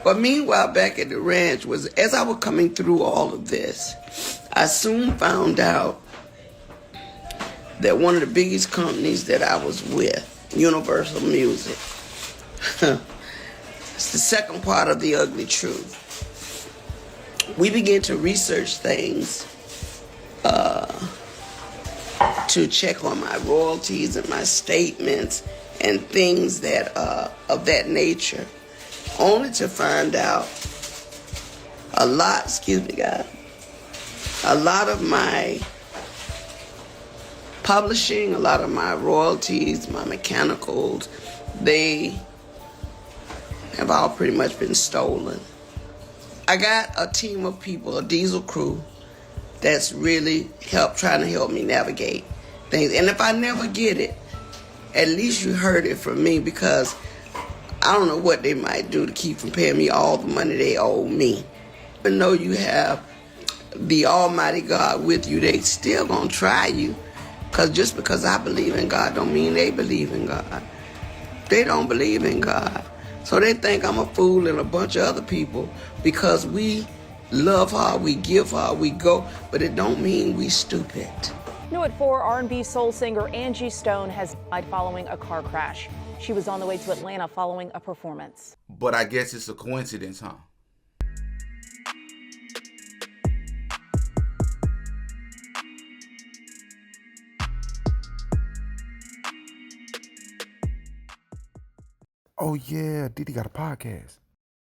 But meanwhile, back at the ranch, was as I was coming through all of this, I soon found out that one of the biggest companies that I was with, Universal Music, it's the second part of the ugly truth. We began to research things to check on my royalties and my statements and things that of that nature, only to find out a lot of my publishing, a lot of my royalties, my mechanicals, they have all pretty much been stolen. I got a team of people, a diesel crew, that's really trying to help me navigate things. And if I never get it, at least you heard it from me, because I don't know what they might do to keep from paying me all the money they owe me. Even though you have the Almighty God with you, they still gonna try you. Just because I believe in God don't mean they believe in God. They don't believe in God. So they think I'm a fool and a bunch of other people because we love hard, we give hard, we go, but it don't mean we stupid. New at 4, R&B soul singer Angie Stone has died following a car crash. She was on the way to Atlanta following a performance. But I guess it's a coincidence, huh? Oh yeah, Diddy got a podcast.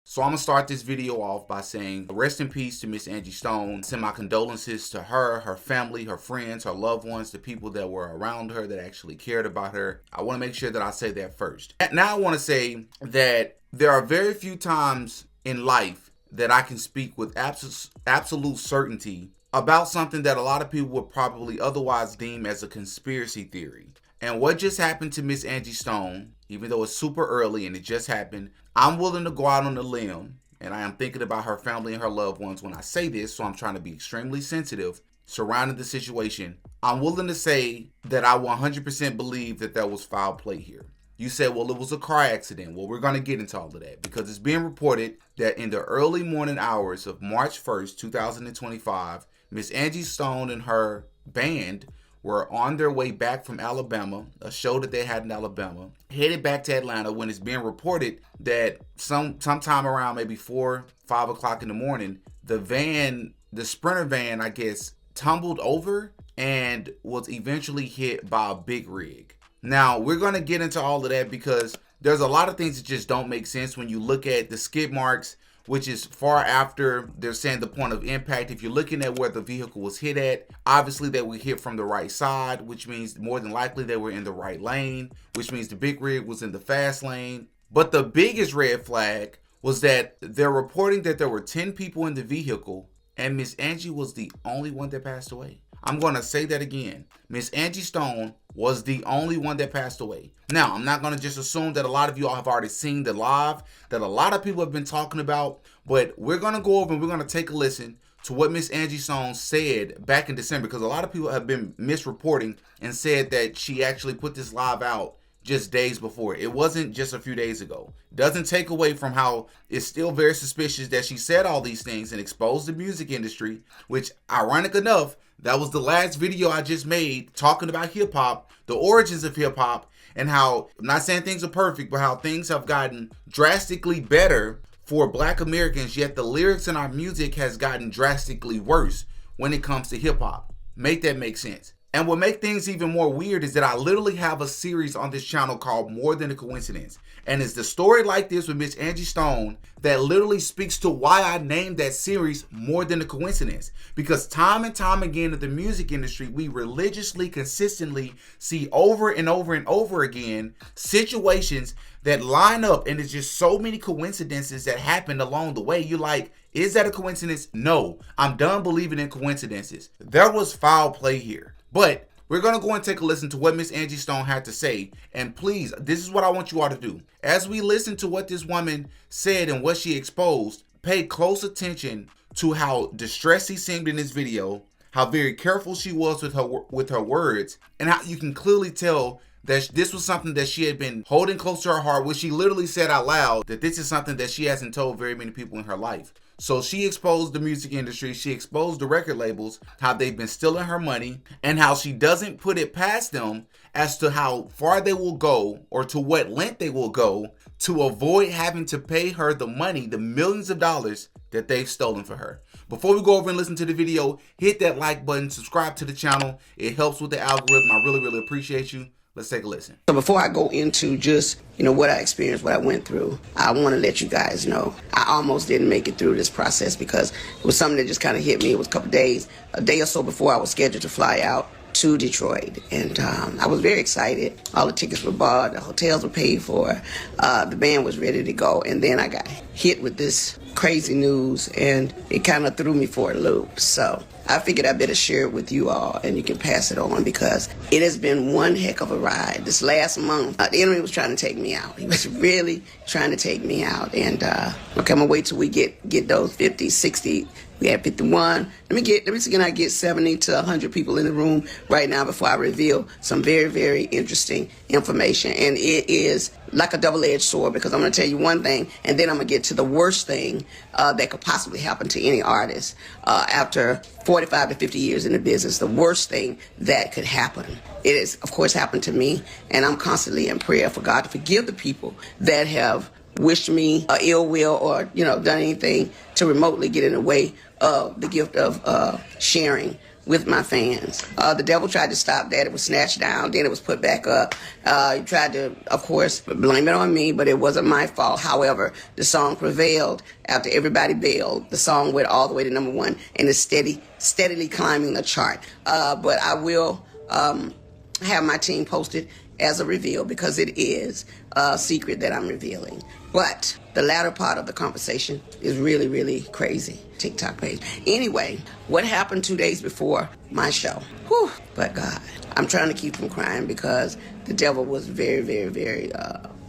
So I'm gonna start this video off by saying rest in peace to Miss Angie Stone. Send my condolences to her, her family, her friends, her loved ones, the people that were around her that actually cared about her. I want to make sure that I say that first. Now I want to say that there are very few times in life that I can speak with absolute certainty about something that a lot of people would probably otherwise deem as a conspiracy theory. And what just happened to Miss Angie Stone, even though it's super early and it just happened, I'm willing to go out on a limb, and I am thinking about her family and her loved ones when I say this, so I'm trying to be extremely sensitive surrounding the situation. I'm willing to say that I 100% believe that there was foul play here. You said, well, it was a car accident. Well, we're going to get into all of that because it's being reported that in the early morning hours of March 1st, 2025, Miss Angie Stone and her band were on their way back from Alabama, a show that they had in Alabama, headed back to Atlanta when it's being reported that sometime around maybe 4-5 o'clock in the morning, the Sprinter van, I guess, tumbled over and was eventually hit by a big rig. Now, we're going to get into all of that because there's a lot of things that just don't make sense when you look at the skid marks, which is far after they're saying the point of impact. If you're looking at where the vehicle was hit at, obviously they were hit from the right side, which means more than likely they were in the right lane, which means the big rig was in the fast lane. But the biggest red flag was that they're reporting that there were 10 people in the vehicle and Miss Angie was the only one that passed away. I'm going to say that again. Miss Angie Stone was the only one that passed away. Now, I'm not going to just assume that a lot of you all have already seen the live that a lot of people have been talking about, but we're going to go over and we're going to take a listen to what Miss Angie Stone said back in December, because a lot of people have been misreporting and said that she actually put this live out just days before. It wasn't just a few days ago. Doesn't take away from how it's still very suspicious that she said all these things and exposed the music industry, which, ironic enough, that was the last video I just made talking about hip hop, the origins of hip hop, and how, I'm not saying things are perfect, but how things have gotten drastically better for Black Americans, yet the lyrics in our music has gotten drastically worse when it comes to hip hop. Make that make sense. And what makes things even more weird is that I literally have a series on this channel called More Than a Coincidence. And it's the story like this with Miss Angie Stone that literally speaks to why I named that series More Than a Coincidence. Because time and time again in the music industry, we religiously, consistently see over and over and over again situations that line up, and it's just so many coincidences that happen along the way. You're like, is that a coincidence? No, I'm done believing in coincidences. There was foul play here. But we're going to go and take a listen to what Miss Angie Stone had to say. And please, this is what I want you all to do. As we listen to what this woman said and what she exposed, pay close attention to how distressed she seemed in this video, how very careful she was with her words, and how you can clearly tell that this was something that she had been holding close to her heart, which she literally said out loud that this is something that she hasn't told very many people in her life. So she exposed the music industry, she exposed the record labels, how they've been stealing her money, and how she doesn't put it past them as to how far they will go or to what length they will go to avoid having to pay her the money, the millions of dollars that they've stolen for her. Before we go over and listen to the video, hit that like button, subscribe to the channel. It helps with the algorithm. I really, really appreciate you. Let's take a listen. So before I go into just, what I experienced, what I went through, I want to let you guys know I almost didn't make it through this process because it was something that just kind of hit me. It was a day or so before I was scheduled to fly out to Detroit, and I was very excited. All the tickets were bought, the hotels were paid for, the band was ready to go, and then I got hit with this crazy news, and it kind of threw me for a loop. So I figured I better share it with you all, and you can pass it on because it has been one heck of a ride. This last month, the enemy was trying to take me out. He was really trying to take me out, and okay, I'm gonna wait till we get those 50, 60. We had 51. Let me see, can I get 70 to 100 people in the room right now before I reveal some very, very interesting information. And it is like a double-edged sword because I'm going to tell you one thing, and then I'm going to get to the worst thing that could possibly happen to any artist after 45 to 50 years in the business. The worst thing that could happen. It has, of course, happened to me, and I'm constantly in prayer for God to forgive the people that have wished me ill will or, done anything to remotely get in the way of the gift of sharing with my fans. The devil tried to stop that. It was snatched down. Then it was put back up. He tried to, of course, blame it on me, but it wasn't my fault. However, the song prevailed after everybody bailed. The song went all the way to #1 and is steadily climbing the chart. But I will have my team posted as a reveal because it is a secret that I'm revealing. But the latter part of the conversation is really, really crazy. TikTok page. Anyway, what happened 2 days before my show? Whew, but God, I'm trying to keep from crying because the devil was very, very, very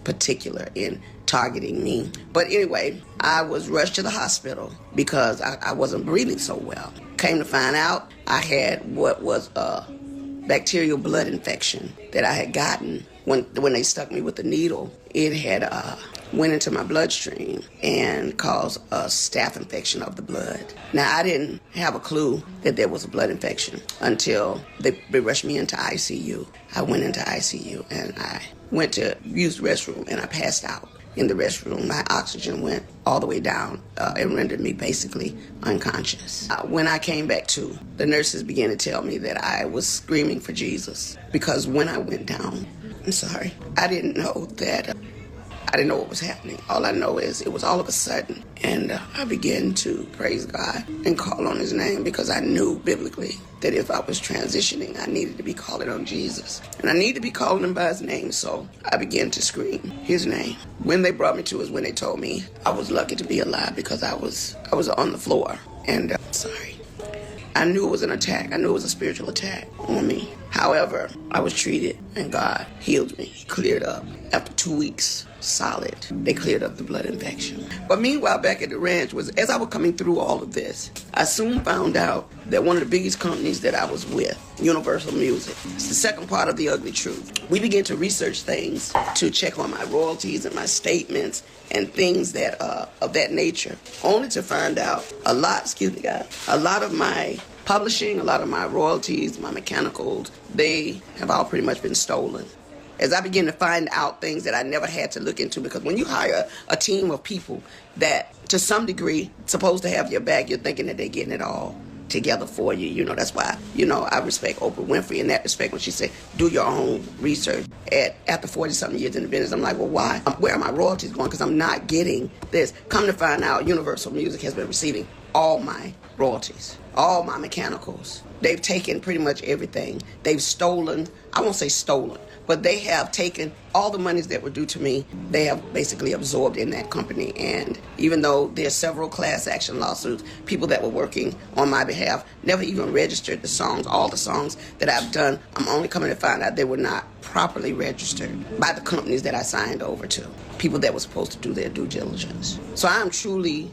particular in targeting me. But anyway, I was rushed to the hospital because I wasn't breathing so well. Came to find out I had what was a bacterial blood infection that I had gotten when they stuck me with the needle. It had went into my bloodstream and caused a staph infection of the blood. Now, I didn't have a clue that there was a blood infection until they rushed me into ICU. I went into ICU and I went to use the restroom and I passed out in the restroom. My oxygen went all the way down and rendered me basically unconscious. When I came back to, the nurses began to tell me that I was screaming for Jesus because when I went down, I didn't know that. I didn't know what was happening. All I know is it was all of a sudden. And I began to praise God and call on his name because I knew biblically that if I was transitioning, I needed to be calling on Jesus. And I needed to be calling him by his name. So I began to scream his name. When they brought me to is when they told me I was lucky to be alive because I was on the floor. And I knew it was an attack. I knew it was a spiritual attack on me. However, I was treated and God healed me. He cleared up. After 2 weeks, solid, they cleared up the blood infection. But meanwhile, back at the ranch, as I was coming through all of this, I soon found out that one of the biggest companies that I was with, Universal Music, it's the second part of the ugly truth. We began to research things to check on my royalties and my statements and things that of that nature, only to find out a lot of my publishing, a lot of my royalties, my mechanicals, they have all pretty much been stolen. As I began to find out things that I never had to look into, because when you hire a team of people that to some degree supposed to have your back, you're thinking that they're getting it all together for you. That's why, I respect Oprah Winfrey in that respect when she said, do your own research. After 40-something years in the business, I'm like, well, why? Where are my royalties going? Because I'm not getting this. Come to find out, Universal Music has been receiving all my royalties, all my mechanicals. They've taken pretty much everything. They've stolen, I won't say stolen, but they have taken all the monies that were due to me. They have basically absorbed in that company. And even though there's several class action lawsuits, people that were working on my behalf never even registered the songs. All the songs that I've done, I'm only coming to find out they were not properly registered by the companies that I signed over to, people that were supposed to do their due diligence. So I'm truly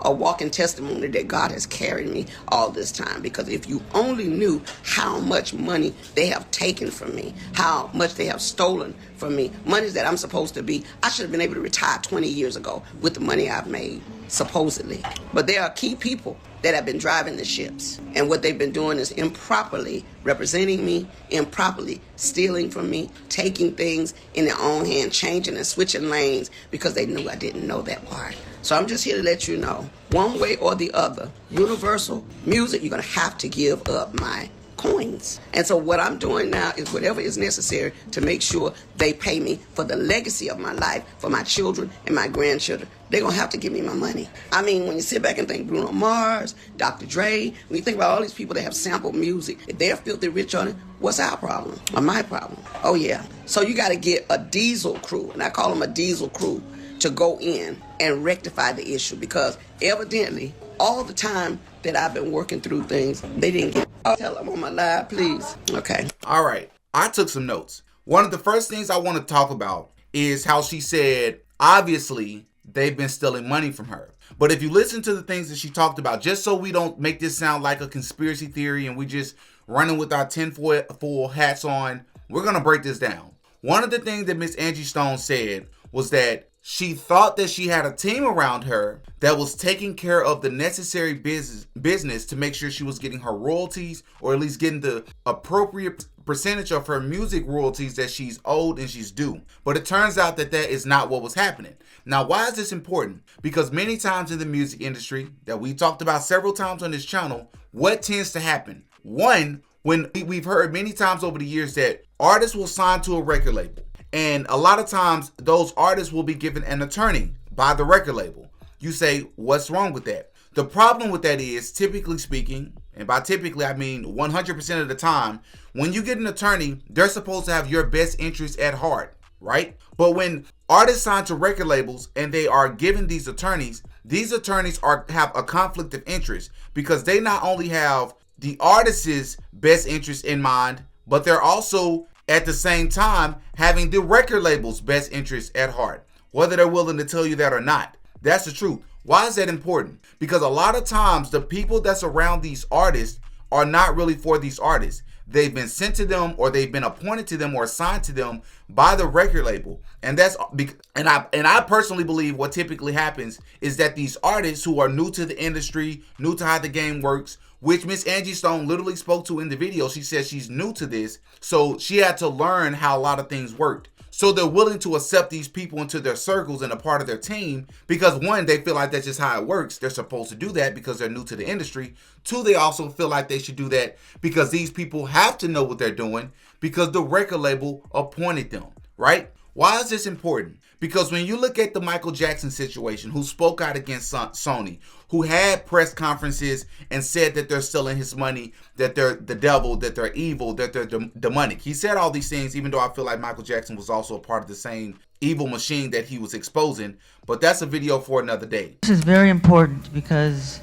a walking testimony that God has carried me all this time. Because if you only knew how much money they have taken from me, how much they have stolen from me, money that I'm supposed to be, I should have been able to retire 20 years ago with the money I've made, supposedly. But there are key people that have been driving the ships. And what they've been doing is improperly representing me, improperly stealing from me, taking things in their own hand, changing and switching lanes because they knew I didn't know that part. So I'm just here to let you know, one way or the other, Universal Music, you're going to have to give up my coins. And so what I'm doing now is whatever is necessary to make sure they pay me for the legacy of my life, for my children and my grandchildren. They're going to have to give me my money. I mean, when you sit back and think Bruno Mars, Dr. Dre, when you think about all these people that have sampled music, if they're filthy rich on it, what's our problem or my problem? Oh, yeah. So you got to get a diesel crew, and I call them a diesel crew, to go in and rectify the issue, because evidently all the time that I've been working through things, they didn't get. Oh, tell them on my live, please. Okay. All right. I took some notes. One of the first things I want to talk about is how she said, obviously, they've been stealing money from her. But if you listen to the things that she talked about, just so we don't make this sound like a conspiracy theory and we just running with our tinfoil hats on, we're going to break this down. One of the things that Miss Angie Stone said was that she thought that she had a team around her that was taking care of the necessary business to make sure she was getting her royalties, or at least getting the appropriate percentage of her music royalties that she's owed and she's due. But it turns out that that is not what was happening. Now, why is this important? Because many times in the music industry that we talked about several times on this channel, what tends to happen? One, when we've heard many times over the years that artists will sign to a record label. And a lot of times those artists will be given an attorney by the record label. You say, what's wrong with that? The problem with that is, typically speaking, and by typically I mean 100% of the time, when you get an attorney, they're supposed to have your best interests at heart, right? But when artists sign to record labels and they are given these attorneys have a conflict of interest, because they not only have the artist's best interest in mind, but they're also at the same time having the record label's best interest at heart, whether they're willing to tell you that or not. That's the truth. Why is that important? Because a lot of times the people that's around these artists are not really for these artists. They've been sent to them, or they've been appointed to them or assigned to them by the record label. And I personally believe what typically happens is that these artists who are new to the industry, new to how the game works, which Miss Angie Stone literally spoke to in the video. She said she's new to this, so she had to learn how a lot of things worked. So they're willing to accept these people into their circles and a part of their team because, one, they feel like that's just how it works. They're supposed to do that because they're new to the industry. Two, they also feel like they should do that because these people have to know what they're doing because the record label appointed them, right? Why is this important? Because when you look at the Michael Jackson situation, who spoke out against Sony, who had press conferences and said that they're stealing his money, that they're the devil, that they're evil, that they're demonic. He said all these things, even though I feel like Michael Jackson was also a part of the same evil machine that he was exposing. But that's a video for another day. This is very important because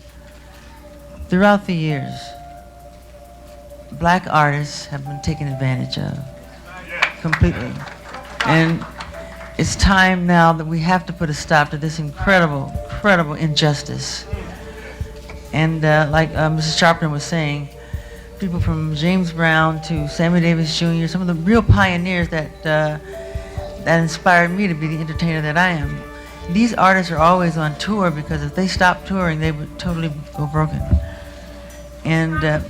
throughout the years, black artists have been taken advantage of completely. And it's time now that we have to put a stop to this incredible injustice. And like Mrs. Sharpton was saying, people from James Brown to Sammy Davis Jr., some of the real pioneers that inspired me to be the entertainer that I am. These artists are always on tour because if they stopped touring, they would totally go broken. And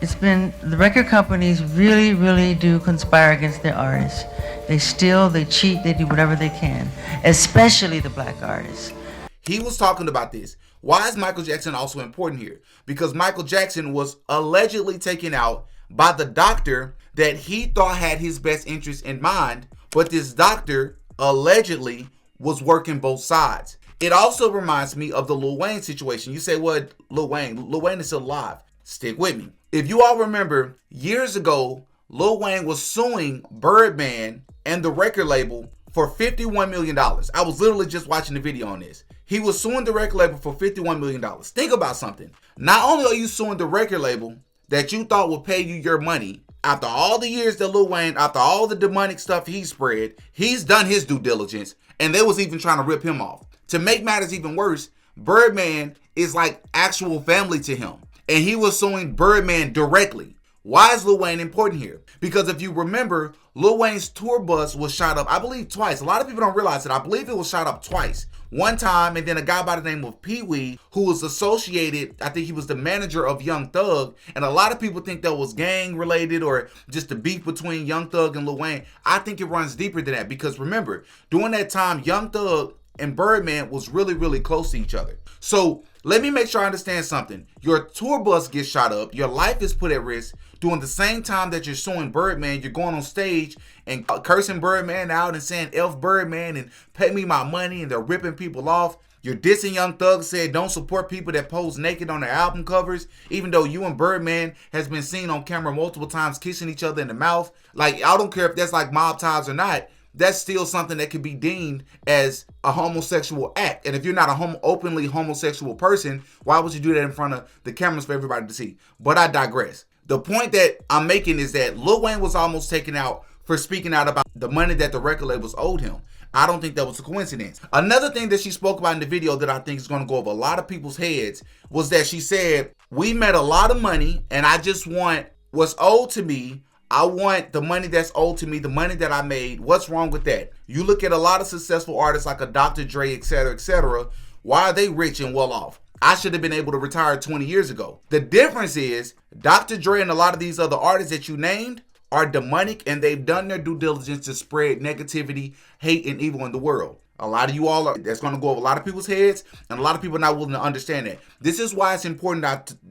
it's been, the record companies really do conspire against their artists. They steal, they cheat, they do whatever they can, especially the black artists. He was talking about this. Why is Michael Jackson also important here? Because Michael Jackson was allegedly taken out by the doctor that he thought had his best interest in mind, but this doctor allegedly was working both sides. It also reminds me of the Lil Wayne situation. You say, well, Lil Wayne is still alive. Stick with me. If you all remember, years ago, Lil Wayne was suing Birdman and the record label for $51 million. I was literally just watching the video on this. He was suing the record label for $51 million. Think about something. Not only are you suing the record label that you thought would pay you your money, after all the years that Lil Wayne, after all the demonic stuff he spread, he's done his due diligence, and they was even trying to rip him off. To make matters even worse, Birdman is like actual family to him. And he was suing Birdman directly. Why is Lil Wayne important here? Because if you remember, Lil Wayne's tour bus was shot up, I believe, twice. A lot of people don't realize it. I believe it was shot up twice. One time, and then a guy by the name of Pee Wee, who was associated, I think he was the manager of Young Thug, and a lot of people think that was gang related or just the beef between Young Thug and Lil Wayne. I think it runs deeper than that, because remember, during that time, Young Thug and Birdman was really, really close to each other. So let me make sure I understand something. Your tour bus gets shot up, your life is put at risk. During the same time that you're suing Birdman, you're going on stage and cursing Birdman out and saying F Birdman and pay me my money, and they're ripping people off. You're dissing Young Thug, said don't support people that pose naked on their album covers, even though you and Birdman has been seen on camera multiple times kissing each other in the mouth. Like, I don't care if that's like mob ties or not. That's still something that could be deemed as a homosexual act. And if you're not a openly homosexual person, why would you do that in front of the cameras for everybody to see? But I digress. The point that I'm making is that Lil Wayne was almost taken out for speaking out about the money that the record labels owed him. I don't think that was a coincidence. Another thing that she spoke about in the video that I think is going to go over a lot of people's heads was that she said, we made a lot of money and I just want what's owed to me. I want the money that's owed to me, the money that I made. What's wrong with that? You look at a lot of successful artists like a Dr. Dre, etc., etc. Why are they rich and well off? I should have been able to retire 20 years ago. The difference is Dr. Dre and a lot of these other artists that you named are demonic, and they've done their due diligence to spread negativity, hate, and evil in the world. A lot of you all are, that's going to go over a lot of people's heads, and a lot of people are not willing to understand that. This is why it's important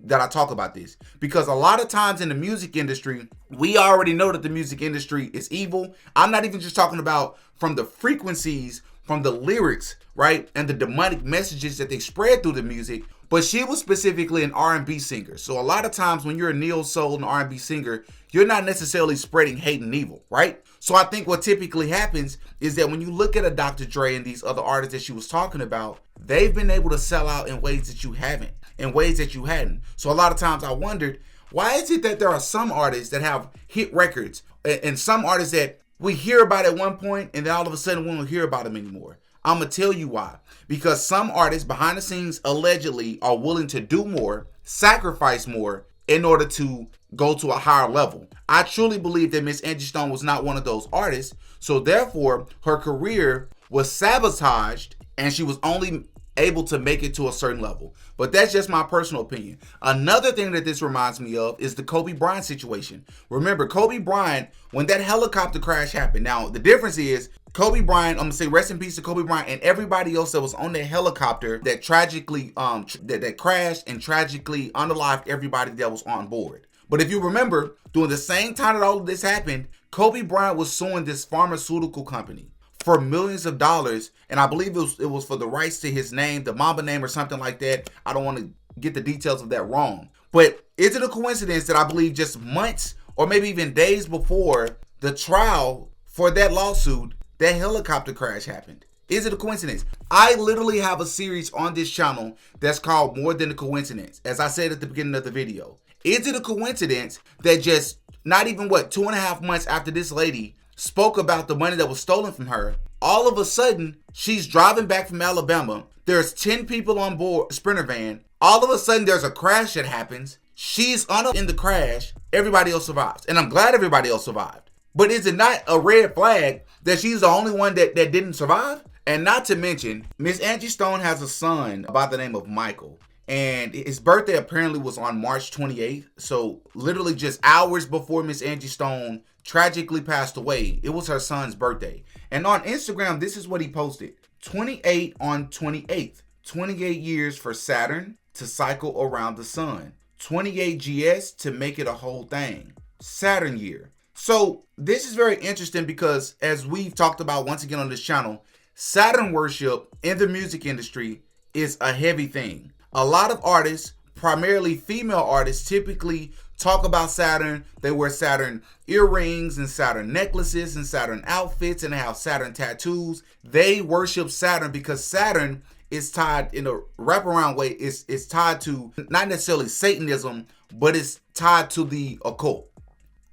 that I talk about this, because a lot of times in the music industry, we already know that the music industry is evil. I'm not even just talking about from the frequencies, from the lyrics, right, and the demonic messages that they spread through the music, but she was specifically an R&B singer. So a lot of times when you're a neo-soul and R&B singer, you're not necessarily spreading hate and evil, right? So I think what typically happens is that when you look at a Dr. Dre and these other artists that she was talking about, they've been able to sell out in ways that you haven't, in ways that you hadn't. So a lot of times I wondered, why is it that there are some artists that have hit records and some artists that we hear about at one point and then all of a sudden we don't hear about them anymore? I'm going to tell you why. Because some artists behind the scenes allegedly are willing to do more, sacrifice more in order to go to a higher level. I truly believe that Miss Angie Stone was not one of those artists. So therefore, her career was sabotaged and she was only able to make it to a certain level. But that's just my personal opinion. Another thing that this reminds me of is the Kobe Bryant situation. Remember, Kobe Bryant, when that helicopter crash happened. Now, the difference is Kobe Bryant, I'm gonna say rest in peace to Kobe Bryant and everybody else that was on that helicopter that tragically that crashed and tragically unalived everybody that was on board. But if you remember, during the same time that all of this happened, Kobe Bryant was suing this pharmaceutical company for millions of dollars, and I believe it was for the rights to his name, the Mamba name or something like that. I don't want to get the details of that wrong. But is it a coincidence that I believe just months or maybe even days before the trial for that lawsuit, that helicopter crash happened? Is it a coincidence? I literally have a series on this channel that's called More Than a Coincidence, as I said at the beginning of the video. Is it a coincidence that just not even 2.5 months after this lady spoke about the money that was stolen from her, all of a sudden she's driving back from Alabama, there's 10 people on board Sprinter van, all of a sudden there's a crash that happens, she's in the crash, everybody else survives, and I'm glad everybody else survived. But is it not a red flag that she's the only one that didn't survive? And not to mention, Miss Angie Stone has a son by the name of Michael. And his birthday apparently was on March 28th. So literally just hours before Miss Angie Stone tragically passed away, it was her son's birthday. And on Instagram, this is what he posted. 28 on 28th. 28 years for Saturn to cycle around the sun. 28 GS to make it a whole thing. Saturn year. So this is very interesting because as we've talked about once again on this channel, Saturn worship in the music industry is a heavy thing. A lot of artists, primarily female artists, typically talk about Saturn. They wear Saturn earrings and Saturn necklaces and Saturn outfits and they have Saturn tattoos. They worship Saturn because Saturn is tied in a wraparound way. It's tied to not necessarily Satanism, but it's tied to the occult.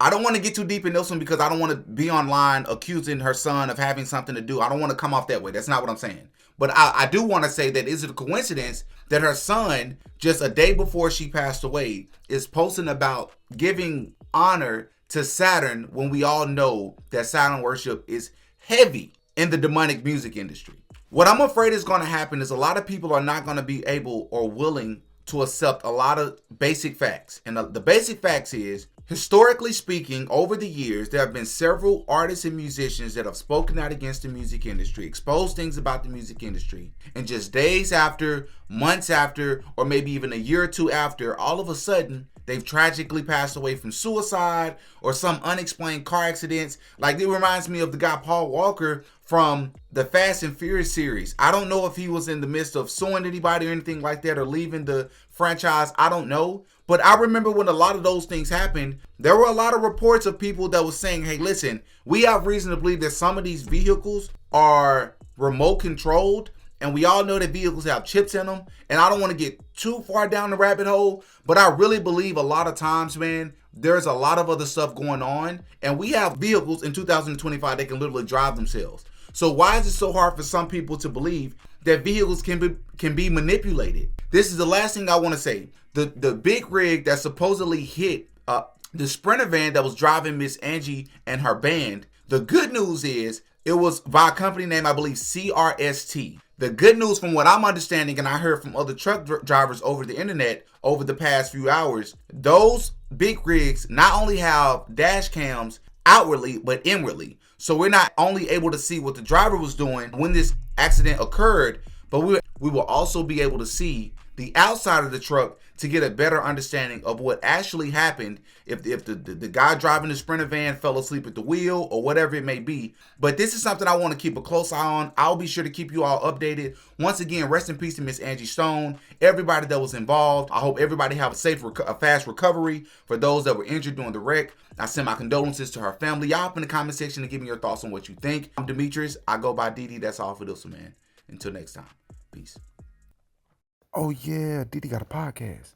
I don't want to get too deep in this one because I don't want to be online accusing her son of having something to do. I don't want to come off that way. That's not what I'm saying. But I do want to say that is it a coincidence that her son, just a day before she passed away, is posting about giving honor to Saturn when we all know that Saturn worship is heavy in the demonic music industry. What I'm afraid is going to happen is a lot of people are not going to be able or willing to accept a lot of basic facts. And the basic facts is, historically speaking, over the years, there have been several artists and musicians that have spoken out against the music industry, exposed things about the music industry, and just days after, months after, or maybe even a year or two after, all of a sudden, they've tragically passed away from suicide or some unexplained car accidents. Like, it reminds me of the guy Paul Walker from the Fast and Furious series. I don't know if he was in the midst of suing anybody or anything like that or leaving the franchise. I don't know. But I remember when a lot of those things happened, there were a lot of reports of people that was saying, hey, listen, we have reason to believe that some of these vehicles are remote controlled. And we all know that vehicles have chips in them. And I don't want to get too far down the rabbit hole, but I really believe a lot of times, man, there's a lot of other stuff going on. And we have vehicles in 2025 that can literally drive themselves. So why is it so hard for some people to believe that vehicles can be manipulated? This is the last thing I want to say. The big rig that supposedly hit the Sprinter van that was driving Miss Angie and her band, the good news is it was by a company name, I believe, CRST. The good news from what I'm understanding, and I heard from other truck drivers over the internet over the past few hours, those big rigs not only have dash cams outwardly, but inwardly. So we're not only able to see what the driver was doing when this accident occurred, but we will also be able to see the outside of the truck to get a better understanding of what actually happened if the guy driving the Sprinter van fell asleep at the wheel or whatever it may be. But this is something I want to keep a close eye on. I'll be sure to keep you all updated. Once again, rest in peace to Miss Angie Stone, everybody that was involved. I hope everybody have a fast recovery. For those that were injured during the wreck, I send my condolences to her family. Y'all up in the comment section and give me your thoughts on what you think. I'm Demetrius. I go by Didi. That's all for this one, man. Until next time. Peace. Oh yeah, Didi got a podcast.